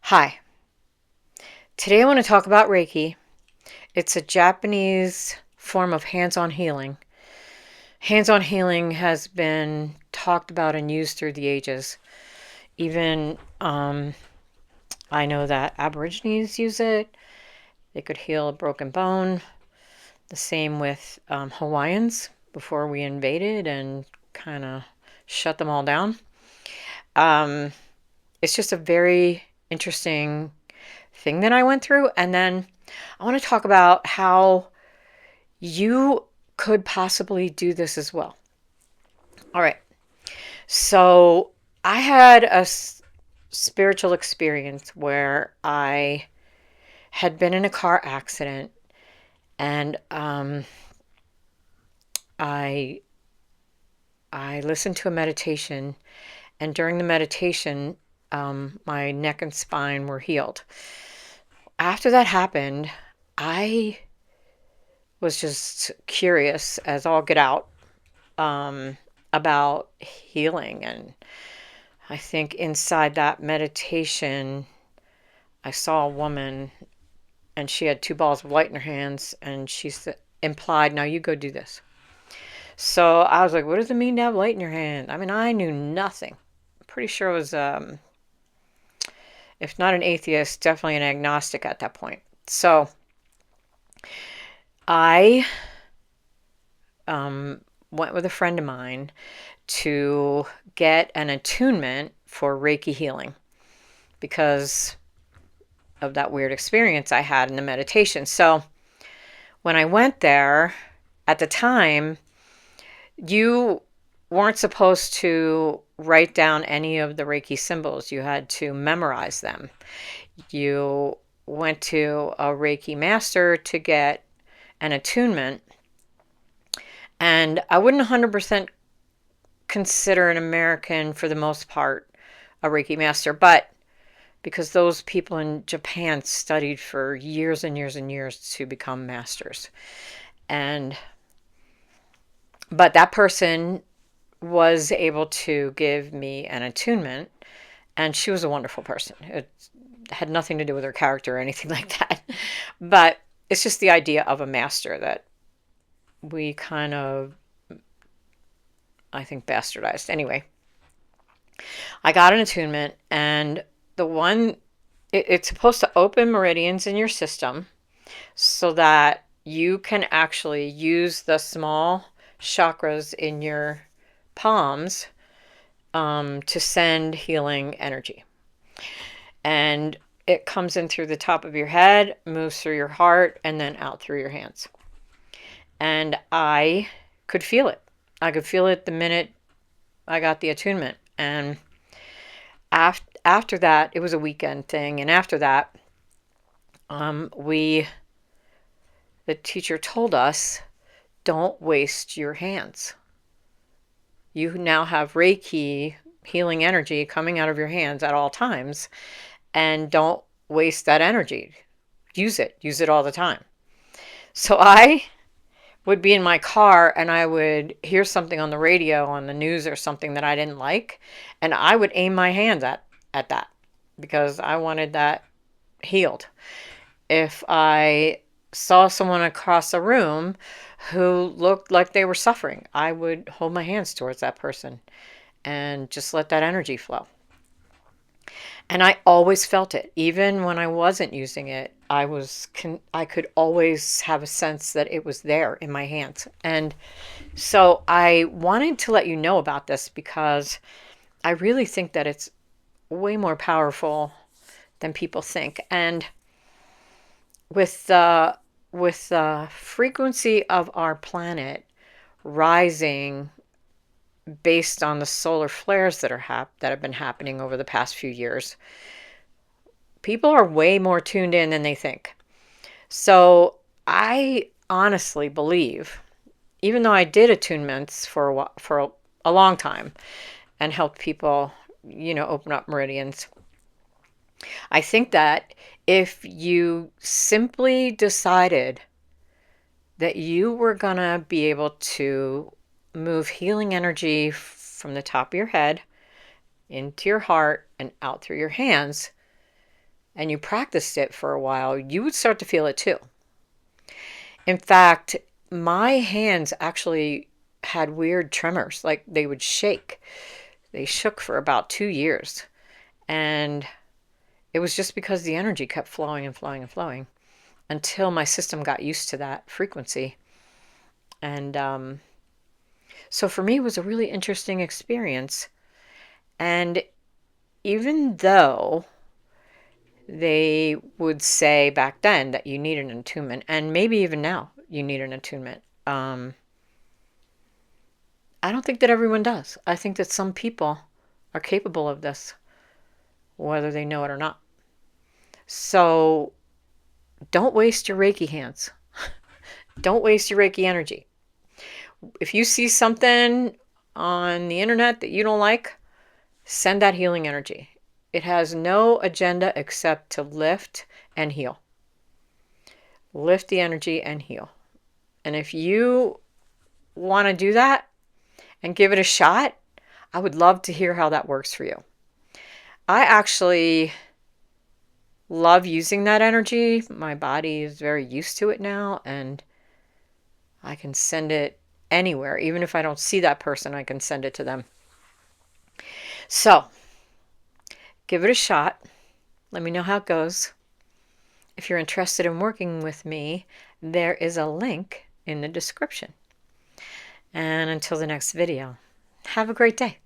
Hi, today I want to talk about Reiki. It's a Japanese form of hands on healing. Hands on healing has been talked about and used through the ages. Even I know that Aborigines use it, they could heal a broken bone. The same with Hawaiians before we invaded and kind of shut them all down. Um, it's just a very interesting thing that I went through. And then I want to talk about how you could possibly do this as well. All right. So I had a spiritual experience where I had been in a car accident and I I listened to a meditation, and during the meditation, my neck and spine were healed. After that happened, I was just curious as all get out about healing. And I think inside that meditation, I saw a woman and she had two balls of light in her hands, and she implied, now you go do this. So I was like, what does it mean to have light in your hand? I mean, I knew nothing. I'm pretty sure I was, if not an atheist, definitely an agnostic at that point. So I went with a friend of mine to get an attunement for Reiki healing because of that weird experience I had in the meditation. So when I went there, at the time, you weren't supposed to write down any of the Reiki symbols. You had to memorize them. You went to a Reiki master to get an attunement. And I wouldn't 100% consider an American, for the most part, a Reiki master, but because those people in Japan studied for years and years and years to become masters. And but that person was able to give me an attunement, and she was a wonderful person. It had nothing to do with her character or anything like that. But it's just the idea of a master that we kind of, I think, bastardized. Anyway, I got an attunement, and the one, it's supposed to open meridians in your system so that you can actually use the small chakras in your palms to send healing energy. And it comes in through the top of your head, moves through your heart, and then out through your hands. And I could feel it. I could feel it the minute I got the attunement. And after that, it was a weekend thing. And after that, the teacher told us, don't waste your hands. You now have Reiki healing energy coming out of your hands at all times, and don't waste that energy. Use it all the time. So I would be in my car and I would hear something on the radio, on the news or something that I didn't like, and I would aim my hands at that because I wanted that healed. If I saw someone across the room who looked like they were suffering, I would hold my hands towards that person and just let that energy flow. And I always felt it. Even when I wasn't using it, I could always have a sense that it was there in my hands. And so I wanted to let you know about this because I really think that it's way more powerful than people think. And with the frequency of our planet rising based on the solar flares that have been happening over the past few years, people are way more tuned in than they think. So I honestly believe, even though I did attunements for a long time and helped people, open up meridians, I think that if you simply decided that you were going to be able to move healing energy from the top of your head into your heart and out through your hands, and you practiced it for a while, you would start to feel it too. In fact, my hands actually had weird tremors, like they would shake. They shook for about 2 years. And it was just because the energy kept flowing and flowing and flowing until my system got used to that frequency. And so for me, it was a really interesting experience. And even though they would say back then that you need an attunement, and maybe even now you need an attunement, I don't think that everyone does. I think that some people are capable of this, whether they know it or not. So don't waste your Reiki hands. Don't waste your Reiki energy. If you see something on the internet that you don't like, send that healing energy. It has no agenda except to lift and heal. Lift the energy and heal. And if you want to do that and give it a shot, I would love to hear how that works for you. I actually love using that energy. My body is very used to it now, and I can send it anywhere. Even if I don't see that person, I can send it to them. So, give it a shot. Let me know how it goes. If you're interested in working with me, there is a link in the description. And until the next video, have a great day.